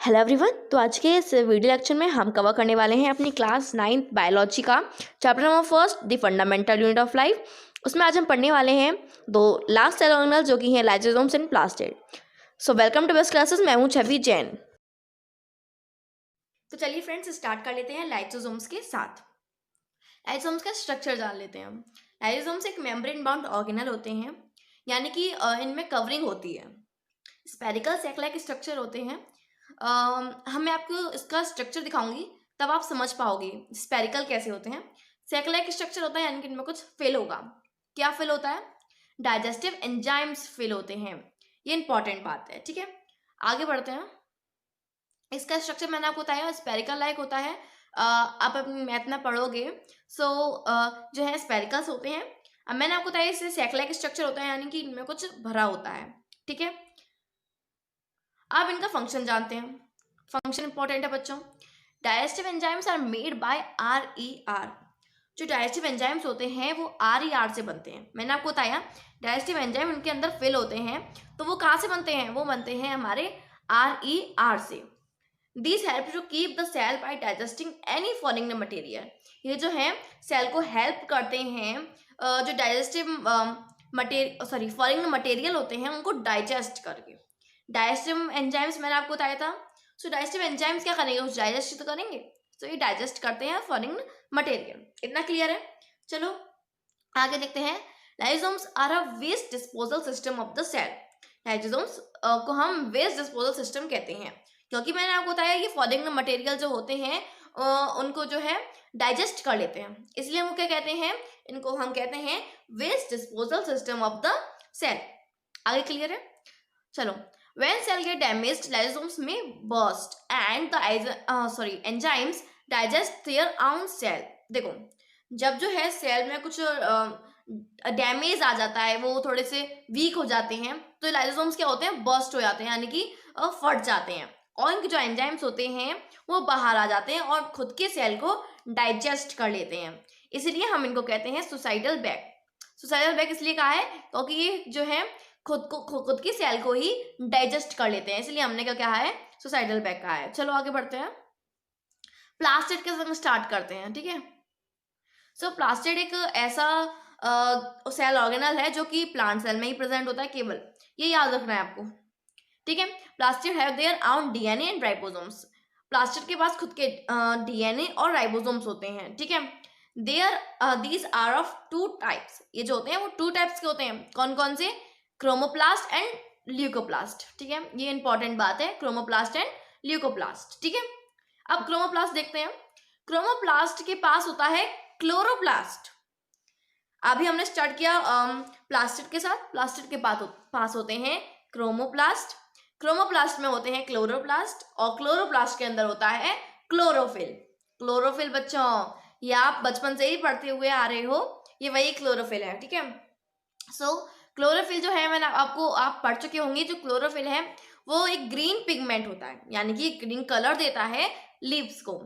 Hello everyone. तो आज के इस वीडियो लेक्चर में हम कवर करने वाले हैं अपनी क्लास 9th बायोलॉजी का chapter number first the fundamental unit of life. उसमें आज हम पढ़ने वाले हैं दो लास्ट सेल ऑर्गेनल जो कि हैं lysosomes and plastid. So welcome to best classes. मैं हूं छवि जैन। तो चलिए फ्रेंड्स स्टार्ट कर लेते हैं लाइसोसोम्स के साथ। लाइसोसोम्स का स्ट्रक्चर जान लेते हैं हम। लाइसोसोम्स एक मेम्ब्रेन बाउंड ऑर्गेनल होते हैं, यानी कि इनमें कवरिंग होती है। स्पेरिकल सैक लाइक स्ट्रक्चर होते हैं। मैं आपको इसका स्ट्रक्चर दिखाऊंगी तब आप समझ पाओगे स्पेरिकल कैसे होते हैं। सैक लाइक स्ट्रक्चर होता है यानी कि इनमें कुछ फेल होगा। क्या फेल होता है? डाइजेस्टिव एंजाइम्स फेल होते हैं। ये इंपॉर्टेंट बात है, ठीक है। आगे बढ़ते हैं। इसका स्ट्रक्चर मैंने आपको बताया स्पेरिकल लाइक होता है। आप अपनी मैथ में पढ़ोगे। जो है स्पेरिकल्स होते हैं। अब मैंने आपको बताया इससे सैक लाइक स्ट्रक्चर होता है यानी कि इनमें कुछ भरा होता है, ठीक है। अब इनका फंक्शन जानते हैं। फंक्शन इंपॉर्टेंट है बच्चों। Digestive enzymes are made by RER। जो डाइजेस्टिव एंजाइम्स होते हैं वो RER से बनते हैं। मैंने आपको बताया डाइजेस्टिव एंजाइम इनके अंदर फिल होते हैं, तो वो कहाँ से बनते हैं? वो बनते हैं हमारे RER से। This help to keep the cell by digesting any foreign material. ये जो है सेल को हेल्प करते हैं जो डाइजेस्टिव फॉरेन मटेरियल होते हैं उनको डाइजेस्ट करके। डाइजेस्टिव एंजाइम्स मैंने आपको बताया था। सो डाइजेस्टिव एंजाइम्स क्या करेंगे? कुछ डाइजेस्ट तो करेंगे। तो ये डाइजेस्ट करते हैं फॉरेन मटेरियल। इतना क्लियर है? चलो आगे देखते हैं। Lysosomes are a waste disposal system of the cell. Lysosomes को हम वेस्ट डिस्पोजल सिस्टम कहते हैं क्योंकि मैंने आपको बताया ये फॉरेन मटेरियल जो होते हैं उनको जो है डाइजेस्ट कर लेते हैं, इसलिए हम क्या कहते हैं? इनको हम कहते हैं waste disposal system of the cell. आगे क्लियर है? चलो, when cell get damaged, lysosomes may burst and the enzymes digest their own cell। देखो, जब जो है सेल में कुछ डैमेज आ जाता है, वो थोड़े से वीक हो जाते हैं, तो लाइसोसोम्स क्या होते हैं? बर्स्ट हो जाते हैं, यानी कि फट जाते हैं और इनके जो एंजाइम्स होते हैं वो बाहर आ जाते हैं और खुद के सेल को डाइजेस्ट कर लेते हैं। इसलिए हम इनको कहते हैं सुसाइडल बैग। सुसाइडल बैग इसलिए कहा है क्योंकि ये जो है खुद की सेल को ही डाइजेस्ट कर लेते हैं, इसलिए हमने क्या कहा है? सुसाइडल बैग कहा है। चलो आगे बढ़ते हैं। प्लास्टिड के साथ स्टार्ट करते हैं, ठीक है। सो प्लास्टिड एक ऐसा सेल ऑर्गेनल है जो कि प्लांट सेल में ही प्रेजेंट होता है केवल, ये याद रखना है आपको, ठीक है। Plastid have their own DNA and ribosomes. Plastid के पास खुद के DNA और राइबोसोम्स होते हैं, ठीक है। These are of two types. ये जो होते हैं वो टू टाइप्स के होते हैं। कौन कौन से? क्रोमोप्लास्ट एंड ल्यूकोप्लास्ट, ठीक है। ये इंपॉर्टेंट बात है, क्रोमोप्लास्ट एंड ल्यूकोप्लास्ट, ठीक है। अब क्रोमोप्लास्ट देखते हैं। क्रोमोप्लास्ट के पास होता है क्लोरोप्लास्ट। अभी हमने स्टार्ट किया प्लास्टिड के साथ। प्लास्टिड के पास होते हैं क्रोमोप्लास्ट। क्रोमोप्लास्ट में होते हैं क्लोरोप्लास्ट और क्लोरोप्लास्ट के अंदर होता है क्लोरोफिल। क्लोरोफिल बच्चों, ये आप बचपन से ही पढ़ते हुए आ रहे हो, ये वही क्लोरोफिल है, ठीक है। सो क्लोरोफिल जो है मैंने आप पढ़ चुके होंगे। जो क्लोरोफिल है वो एक ग्रीन पिगमेंट होता है, यानी कि ग्रीन कलर देता है लीव्स को,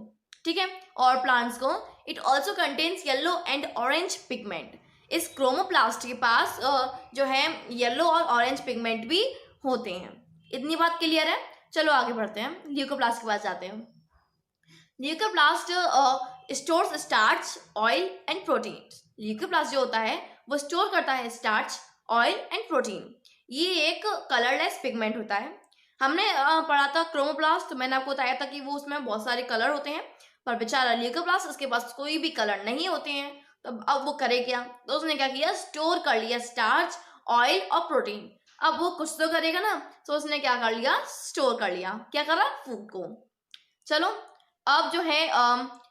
ठीक है, और प्लांट्स को। It also contains yellow and orange pigment. इस क्रोमोप्लास्ट के पास जो है येलो और ऑरेंज पिगमेंट भी होते हैं। इतनी बात क्लियर है? चलो आगे बढ़ते हैं, ल्यूकोप्लास्ट के पास जाते हैं। Leucoplast stores starch, oil and protein. Leucoplast जो होता है वो स्टोर करता है स्टार्च, ऑयल एंड प्रोटीन। ये एक कलरलेस पिगमेंट होता है। हमने पढ़ा था क्रोमोप्लास्ट, मैंने आपको बताया था कि वो उसमें बहुत सारे कलर होते हैं, पर बेचारा ल्यूकोप्लास्ट उसके पास कोई भी कलर नहीं होते हैं। तो अब वो करे क्या? तो उसने क्या किया? स्टोर कर लिया स्टार्च, ऑयल और प्रोटीन। अब वो कुछ तो करेगा ना, तो उसने क्या कर लिया? स्टोर कर लिया। क्या करा? फूड को। चलो अब जो है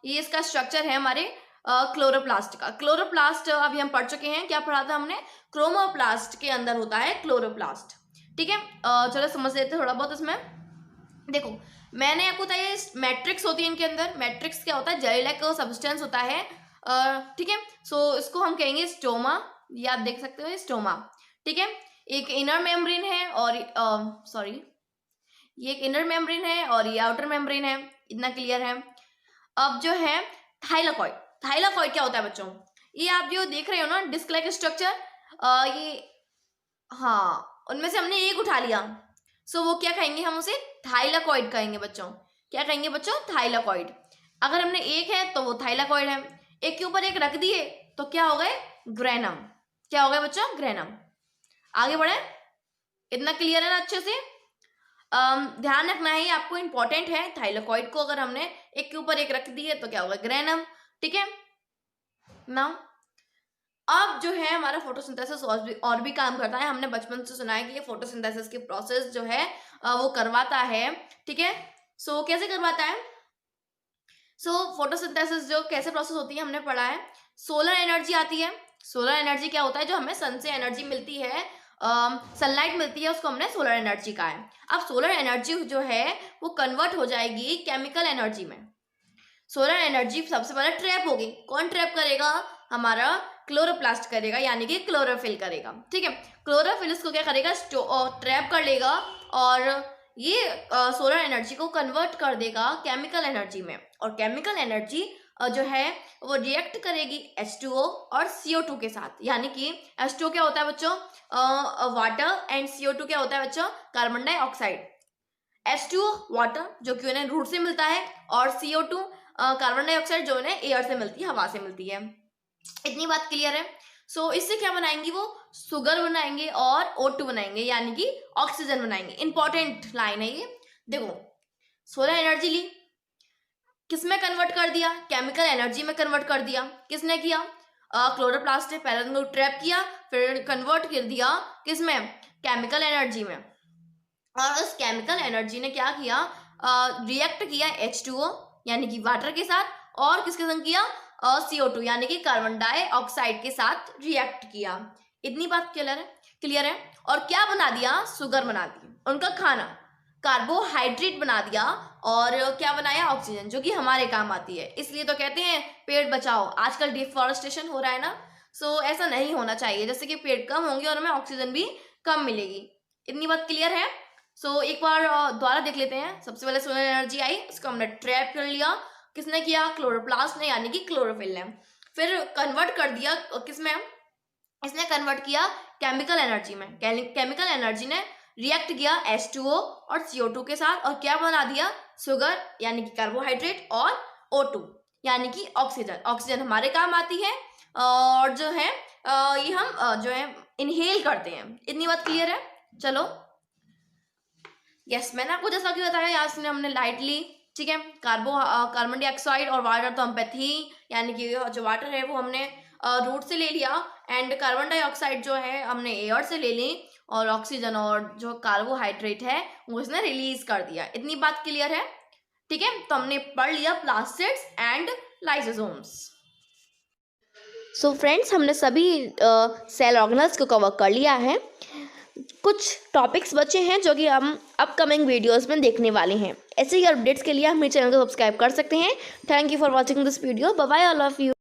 ये इसका स्ट्रक्चर है हमारे क्लोरोप्लास्ट का। क्लोरोप्लास्ट अभी हम पढ़ चुके हैं। क्या पढ़ा था हमने? क्रोमोप्लास्ट के अंदर होता है क्लोरोप्लास्ट, ठीक है। चलो समझ लेते हैं थोड़ा बहुत इसमें। देखो मैंने आपको बताया मैट्रिक्स होती है इनके अंदर। मैट्रिक्स क्या होता है? जेली लाइक सब्सटेंस होता है, ठीक है। सो इसको हम कहेंगे स्टोमा, ये आप देख सकते हो स्टोमा, ठीक है। एक इनर मेम्ब्रेन है और ये एक इनर मेम्ब्रेन है और ये आउटर मेम्ब्रेन है। इतना क्लियर है? अब जो है थाइलाकॉइड। थाइलाकॉइड क्या होता है बच्चों? ये आप जो देख रहे हो ना डिस्क लाइक स्ट्रक्चर, ये हाँ उनमें से हमने एक उठा लिया। सो वो क्या कहेंगे, हम उसे थाइलाकॉइड कहेंगे बच्चों। क्या कहेंगे बच्चों, थाइलाकॉइड। अगर हमने एक है तो वो थाइलाकॉइड है, एक के ऊपर एक रख दिए तो क्या हो गए, ग्रेनम। क्या हो गए बच्चों, ग्रेनम। आगे बढ़े, इतना क्लियर है ना अच्छे से। ध्यान रखना है, आपको इंपॉर्टेंट है। थाइलाकॉइड को अगर हमने एक के ऊपर एक रख दिए तो क्या होगा, ग्रेनम। ठीक है ना। अब जो है हमारा फोटोसिंथेसिस और भी काम करता है। हमने बचपन से सुना है कि ये फोटोसिंथेसिस की प्रोसेस जो है वो करवाता है। ठीक है, सो कैसे करवाता है, फोटोसिंथेसिस जो कैसे प्रोसेस होती है हमने पढ़ा है। सोलर एनर्जी आती है। सोलर एनर्जी क्या होता है, जो हमें सन से एनर्जी मिलती है, सनलाइट मिलती है, उसको हमने सोलर एनर्जी कहा है। अब सोलर एनर्जी जो है वो कन्वर्ट हो जाएगी केमिकल एनर्जी में। सोलर एनर्जी सबसे पहले ट्रैप होगी। कौन ट्रैप करेगा, हमारा क्लोरोप्लास्ट करेगा, यानी कि क्लोरोफिल करेगा। ठीक है, क्लोरोफिल इसको क्या करेगा, ट्रैप कर लेगा और ये सोलर एनर्जी को कन्वर्ट कर देगा केमिकल एनर्जी में। और केमिकल एनर्जी जो है वो रिएक्ट करेगी H2O और CO2 के साथ। यानी कि H2O क्या होता है बच्चों, वाटर, एंड CO2 क्या होता है बच्चों, कार्बन डाइऑक्साइड। H2O वाटर जो कि उन्हें रूट से मिलता है, और CO2 कार्बन डाइऑक्साइड जो उन्हें एयर से मिलती है, हवा से मिलती है। इतनी बात क्लियर है। सो इससे क्या बनाएंगी, वो शुगर बनाएंगे और O2 बनाएंगे, यानी कि ऑक्सीजन बनाएंगे। इंपॉर्टेंट लाइन है ये। देखो, सोलर एनर्जी ली, किसमें कन्वर्ट कर दिया, केमिकल एनर्जी में कन्वर्ट कर दिया। किसने किया, क्लोरोप्लास्ट ने पहले उनको ट्रैप किया, फिर कन्वर्ट कर दिया किसमें, केमिकल एनर्जी में। और उस केमिकल एनर्जी ने क्या किया, रिएक्ट किया H2O यानी कि वाटर के साथ, और किसके संग किया, CO2 यानी कि कार्बन डाइऑक्साइड के साथ रिएक्ट किया। इतनी बात क्लियर है। और क्या बना दिया, शुगर बना दी, उनका खाना, कार्बोहाइड्रेट बना दिया, और क्या बनाया, ऑक्सीजन, जो कि हमारे काम आती है। इसलिए तो कहते हैं पेड़ बचाओ। आजकल डिफॉरेस्टेशन हो रहा है ना, सो ऐसा नहीं होना चाहिए, जैसे कि पेड़ कम होंगे और हमें ऑक्सीजन भी कम मिलेगी। इतनी बात क्लियर है। सो एक बार दोबारा देख लेते हैं। सबसे पहले सोलर एनर्जी आई, उसको हमने ट्रैप कर लिया, किसने किया, क्लोरोप्लास्ट ने, यानी कि क्लोरोफिल ने। फिर कन्वर्ट कर दिया किसमें, इसने कन्वर्ट किया केमिकल एनर्जी में। केमिकल एनर्जी ने रिएक्ट किया H2O और CO2 के साथ, और क्या बना दिया, शुगर यानी कि कार्बोहाइड्रेट, और O2 यानी कि ऑक्सीजन। ऑक्सीजन हमारे काम आती है, और जो है ये हम जो है इनहेल करते हैं। इतनी बात क्लियर है। चलो, यस, मैंने आपको जैसा कि बताया, यहाँ से हमने लाइट ली। ठीक है, कार्बन डाइऑक्साइड और वाटर तो हम पे थी, यानी कि जो वाटर है वो हमने रूट से ले लिया, एंड कार्बन डाइऑक्साइड जो है हमने एयर से ले ली, और ऑक्सीजन और जो कार्बोहाइड्रेट है वो इसने रिलीज कर दिया। इतनी बात क्लियर है। ठीक है, तो हमने पढ़ लिया plastids and lysosomes. So friends, हमने सभी सेल ऑर्गेनल्स को कवर कर लिया है। कुछ टॉपिक्स बचे हैं जो कि हम अपकमिंग वीडियोस में देखने वाले हैं। ऐसे ही अपडेट्स के लिए हम मेरे चैनल को सब्सक्राइब कर सकते हैं। Thank you for watching this video. Bye bye all of you.